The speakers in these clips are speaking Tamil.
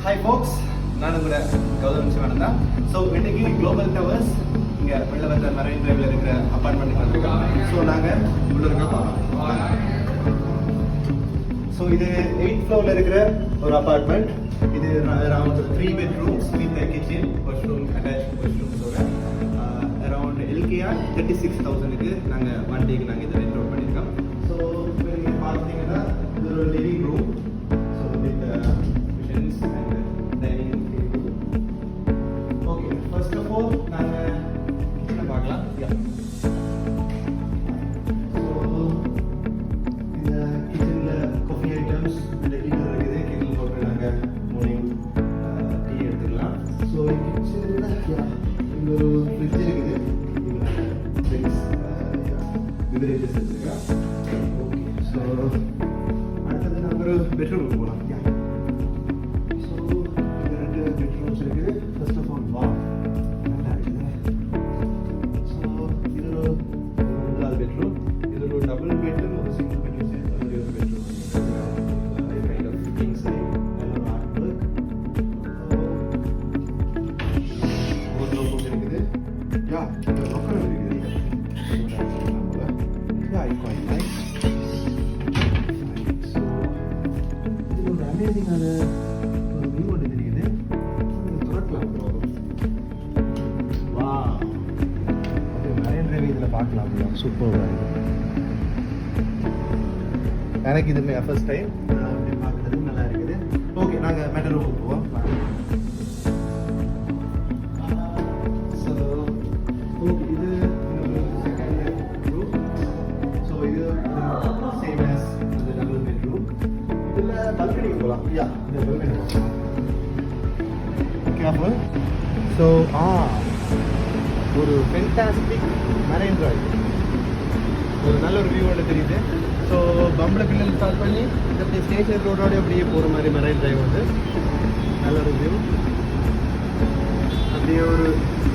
Hi folks, நான் உங்களோட கௌதம் சிவானந்தா. ஸோ இன்னைக்கு குளோபல் டவர்ஸ் இங்கே வெளில வந்த மரைன் டிரைவில் இருக்கிற அப்பார்ட்மெண்ட்டுக்கு வந்திருக்கோம். ஸோ நாங்கள் உள்ள இருக்க பார்க்கலாம். ஸோ இது 8th ஃப்ளோரில் இருக்கிற ஒரு அப்பார்ட்மெண்ட். இது around 3 bedrooms with a kitchen, washroom, attached washrooms. Around LKR 36,000க்கு நாங்கள் 1 டேக்கு நாங்கள் இதை ரெண்ட் அவுட் பண்ணியிருக்கோம். ஸோ இப்போ நீங்கள் பார்த்தீங்கன்னா இது ஒரு living room. So with kitchens and dining table. Okay, first of all நாங்கள் கிச்சனை பார்க்கலாம். ஸோ இந்த கிச்சனில் காஃபி ஐட்டம்ஸ் இந்த ஹீட்டர் இருக்குது. கெட்டில் போட்டு நாங்கள் மார்னிங் டீ எடுத்துக்கலாம். ஸோ கிச்சனில் இங்கே ஒரு ஃப்ரிட்ஜ் இருக்குது. beverages வச்சிருக்கா. ஓகே, ஸோ அடுத்தது நம்ம ஒரு பெட்ரூமுக்கு போகலாம். ஸோ இங்கே 2 பெட்ரூம்ஸ் இருக்குது. ஃபர்ஸ்ட் ஆஃப் ஆல் வா நல்லா இருக்குது. ஸோ இது ஒரு 3வது பெட்ரூம். இது ஒரு டபுள் பெட்ரூம், ஒரு சிங்கிள் பெட்ரூம் சேர்ந்த மாதிரி ஒரு bedroom. Kind of king size, நல்ல ஒரு ஆர்ட் ஒர்க். ஒரு லோகம் இருக்குது. யா லோக்கம் இருக்குது. Quite nice. So, இது ஒரு அமேசிங்கான ஒரு வியூ ஒன்று தெரியுது. திறக்கலாம். வா, மரைன் டிரைவ் இதில் பார்க்கலாம். சூப்பராக இருக்குது. எனக்கு இதுமே ஃபர்ஸ்ட் டைம் அப்படி பார்க்குறது நல்லா இருக்குது. ஓகே, நாங்கள் மேட்டர் ரூமுக்கு போவோம். ஸோ ஓகே, இது ஸோ ஒரு ஃபென்டாஸ்டிக் மரைன் டிரைவ், ஒரு நல்ல ஒரு வியூ ஒன்று தெரியுது. ஸோ பம்பளை பில்லல் ஸ்டார்ட் பண்ணி இந்த ஸ்டேஷன் ரோடோட அப்படியே போகிற மாதிரி மரைன் டிரைவ் வந்து நல்ல ஒரு வியூ. அப்படியே ஒரு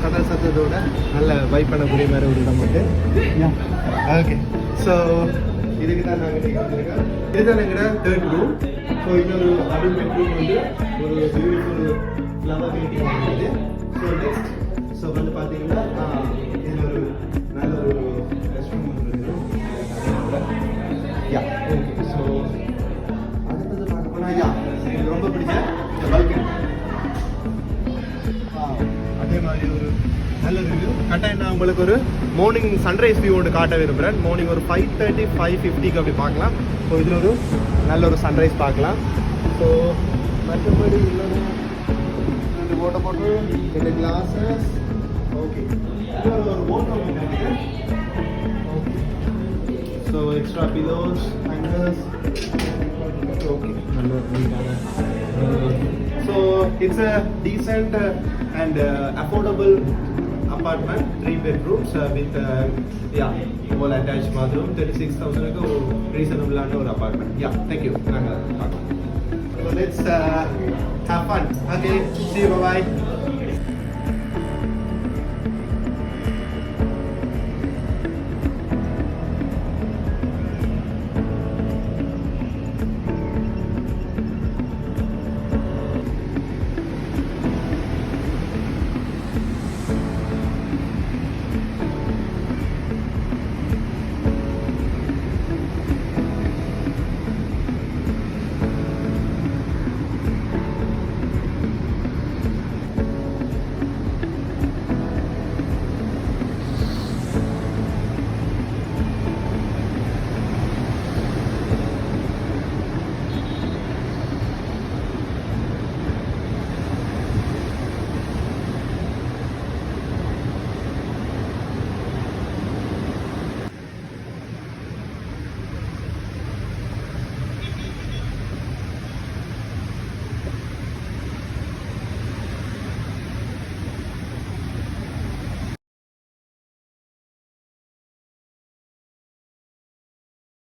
கடல் சத்தத்தோட நல்ல வைப் பண்ணக்கூடிய மாதிரி ஒரு இடம் வந்து. ஓகே, ஸோ இதுக்கு தான் நாங்கள் வந்திருக்கோம். இதுதான் எங்களோட 3rd ரூம். ஸோ இது ஒரு டபுள் பெட்ரூம் வந்து ஒரு பியூட்டிஃபுல் ஃப்ளவர் பெயிண்டிங் இருக்குது. ஸோ நெக்ஸ்ட் ஸோ வந்து பார்த்தீங்கன்னா இதில் ஒரு நல்ல ஒரு ரெஸ்ட் ரூம் இருக்குது. யா ஓகே, ஸோ அடுத்தது பார்க்க போனால் எனக்கு ரொம்ப பிடிச்ச இந்த பால்கனி. அதே மாதிரி ஒரு நல்ல ரிவ்யூ. கட்டாயம் நான் உங்களுக்கு ஒரு மார்னிங் சன்ரைஸ் வியூ ஒன்று காட்ட விரும்புகிறேன். மார்னிங் ஒரு 5:30 5:50க்கு அப்படி பார்க்கலாம். ஸோ இதில் ஒரு நல்ல ஒரு சன்ரைஸ் பார்க்கலாம். ஸோ மற்றபடி இன்னொரு 2 வாட்டர் பாட்டில், 2 கிளாஸஸ். ஓகே, இது ஒரு வாட்டர் இருக்குது. Okay, so extra below, hangers. Okay, நல்ல நீட்டான. So it's a decent and affordable apartment, 3 bedrooms with all attached bathroom. 36,000க்கு ஒரு ரீசனபிளான ஒரு அபார்ட்மெண்ட். thank you. நாங்கள் பார்க்கலாம். So let's have fun. Okay, see you, bye bye.